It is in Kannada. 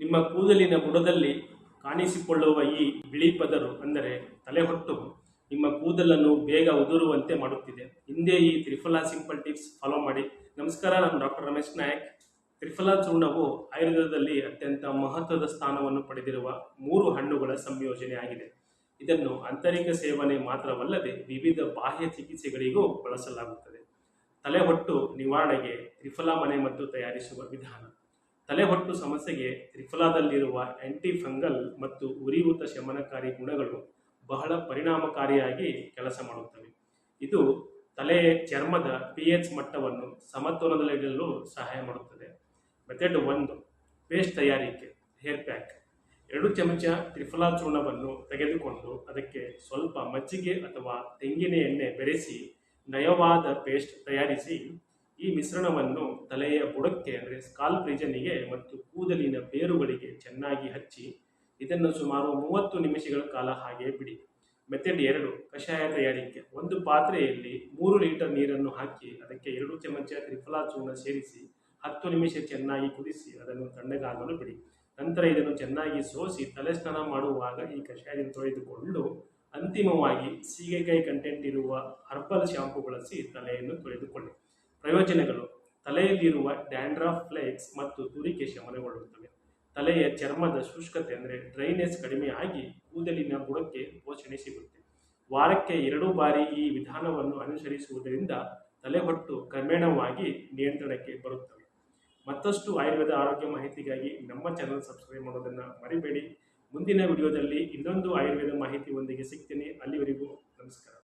ನಿಮ್ಮ ಕೂದಲಿನ ಬುಡದಲ್ಲಿ ಕಾಣಿಸಿಕೊಳ್ಳುವ ಈ ಬಿಳಿ ಪದರು ಅಂದರೆ ತಲೆಹೊಟ್ಟು ನಿಮ್ಮ ಕೂದಲನ್ನು ಬೇಗ ಉದುರುವಂತೆ ಮಾಡುತ್ತಿದೆ. ಹಿಂದೆ ಈ ತ್ರಿಫಲಾ ಸಿಂಪಲ್ ಟಿಪ್ಸ್ ಫಾಲೋ ಮಾಡಿ. ನಮಸ್ಕಾರ, ನಾನು ಡಾಕ್ಟರ್ ರಮೇಶ್ ನಾಯಕ್. ತ್ರಿಫಲಾ ಚೂರ್ಣವು ಆಯುರ್ವೇದದಲ್ಲಿ ಅತ್ಯಂತ ಮಹತ್ವದ ಸ್ಥಾನವನ್ನು ಪಡೆದಿರುವ 3 ಹಣ್ಣುಗಳ ಸಂಯೋಜನೆ ಆಗಿದೆ. ಇದನ್ನು ಆಂತರಿಕ ಸೇವನೆ ಮಾತ್ರವಲ್ಲದೆ ವಿವಿಧ ಬಾಹ್ಯ ಚಿಕಿತ್ಸೆಗಳಿಗೂ ಬಳಸಲಾಗುತ್ತದೆ. ತಲೆಹೊಟ್ಟು ನಿವಾರಣೆಗೆ ತ್ರಿಫಲಾ ಮನೆಮದ್ದು ತಯಾರಿಸುವ ವಿಧಾನ. ತಲೆಹೊಟ್ಟು ಸಮಸ್ಯೆಗೆ ತ್ರಿಫಲಾದಲ್ಲಿರುವ ಆಂಟಿ ಫಂಗಲ್ ಮತ್ತು ಉರಿಯೂತ ಶಮನಕಾರಿ ಗುಣಗಳು ಬಹಳ ಪರಿಣಾಮಕಾರಿಯಾಗಿ ಕೆಲಸ ಮಾಡುತ್ತವೆ. ಇದು ತಲೆಯ ಚರ್ಮದ pH ಮಟ್ಟವನ್ನು ಸಮತೋಲನದಲ್ಲಿಡಲು ಸಹಾಯ ಮಾಡುತ್ತದೆ. ಮೆಥಡ್ 1, ಪೇಸ್ಟ್ ತಯಾರಿಕೆ. Hair pack. 2 ಚಮಚ ತ್ರಿಫಲಾ ಚೂರ್ಣವನ್ನು ತೆಗೆದುಕೊಂಡು ಅದಕ್ಕೆ ಸ್ವಲ್ಪ ಮಜ್ಜಿಗೆ ಅಥವಾ ತೆಂಗಿನ ಎಣ್ಣೆ ಬೆರೆಸಿ ನಯವಾದ ಪೇಸ್ಟ್ ತಯಾರಿಸಿ ಈ ಮಿಶ್ರಣವನ್ನು ತಲೆಯ ಬುಡಕ್ಕೆ ಅಂದರೆ ಸ್ಕಾಲ್ಪ್ ರೀಜನ್ನಿಗೆ ಮತ್ತು ಕೂದಲಿನ ಬೇರುಗಳಿಗೆ ಚೆನ್ನಾಗಿ ಹಚ್ಚಿ ಇದನ್ನು ಸುಮಾರು 30 ನಿಮಿಷಗಳ ಕಾಲ ಹಾಗೆ ಬಿಡಿ. ಮೆಥಡ್ 2, ಕಷಾಯ ತಯಾರಿಕೆ. ಒಂದು ಪಾತ್ರೆಯಲ್ಲಿ 3 ಲೀಟರ್ ನೀರನ್ನು ಹಾಕಿ ಅದಕ್ಕೆ 2 ಚಮಚ ತ್ರಿಫಲಾ ಚೂರ್ಣ ಸೇರಿಸಿ 10 ನಿಮಿಷ ಚೆನ್ನಾಗಿ ಕುದಿಸಿ ಅದನ್ನು ತಣ್ಣಗಾಗಲು ಬಿಡಿ. ನಂತರ ಇದನ್ನು ಚೆನ್ನಾಗಿ ಸೋಸಿ ತಲೆ ಸ್ನಾನ ಮಾಡುವಾಗ ಈ ಕಷಾಯದಿಂದ ತೊಳೆದುಕೊಂಡು ಅಂತಿಮವಾಗಿ ಸೀಗೆಕಾಯಿ ಕಂಟೆಂಟ್ ಇರುವ ಹರ್ಬಲ್ ಶಾಂಪು ಬಳಸಿ ತಲೆಯನ್ನು ತೊಳೆದುಕೊಳ್ಳಿ. ಪ್ರಯೋಜನಗಳು: ತಲೆಯಲ್ಲಿರುವ ಡ್ಯಾಂಡ್ರಫ್ ಫ್ಲೇಕ್ಸ್ ಮತ್ತು ತುರಿಕೆ ಶಮನಗೊಳ್ಳುತ್ತವೆ. ತಲೆಯ ಚರ್ಮದ ಶುಷ್ಕತೆ ಅಂದರೆ ಡ್ರೈನೆಸ್ ಕಡಿಮೆ ಆಗಿ ಕೂದಲಿನ ಬುಡಕ್ಕೆ ಪೋಷಣೆ ಸಿಗುತ್ತೆ. ವಾರಕ್ಕೆ 2 ಬಾರಿ ಈ ವಿಧಾನವನ್ನು ಅನುಸರಿಸುವುದರಿಂದ ತಲೆಹೊಟ್ಟು ಕ್ರಮೇಣವಾಗಿ ನಿಯಂತ್ರಣಕ್ಕೆ ಬರುತ್ತವೆ. ಮತ್ತಷ್ಟು ಆಯುರ್ವೇದ ಆರೋಗ್ಯ ಮಾಹಿತಿಗಾಗಿ ನಮ್ಮ ಚಾನಲ್ ಸಬ್ಸ್ಕ್ರೈಬ್ ಮಾಡೋದನ್ನು ಮರಿಬೇಡಿ. ಮುಂದಿನ ವಿಡಿಯೋದಲ್ಲಿ ಇನ್ನೊಂದು ಆಯುರ್ವೇದ ಮಾಹಿತಿಯೊಂದಿಗೆ ಸಿಗ್ತೀನಿ. ಅಲ್ಲಿವರೆಗೂ ನಮಸ್ಕಾರ.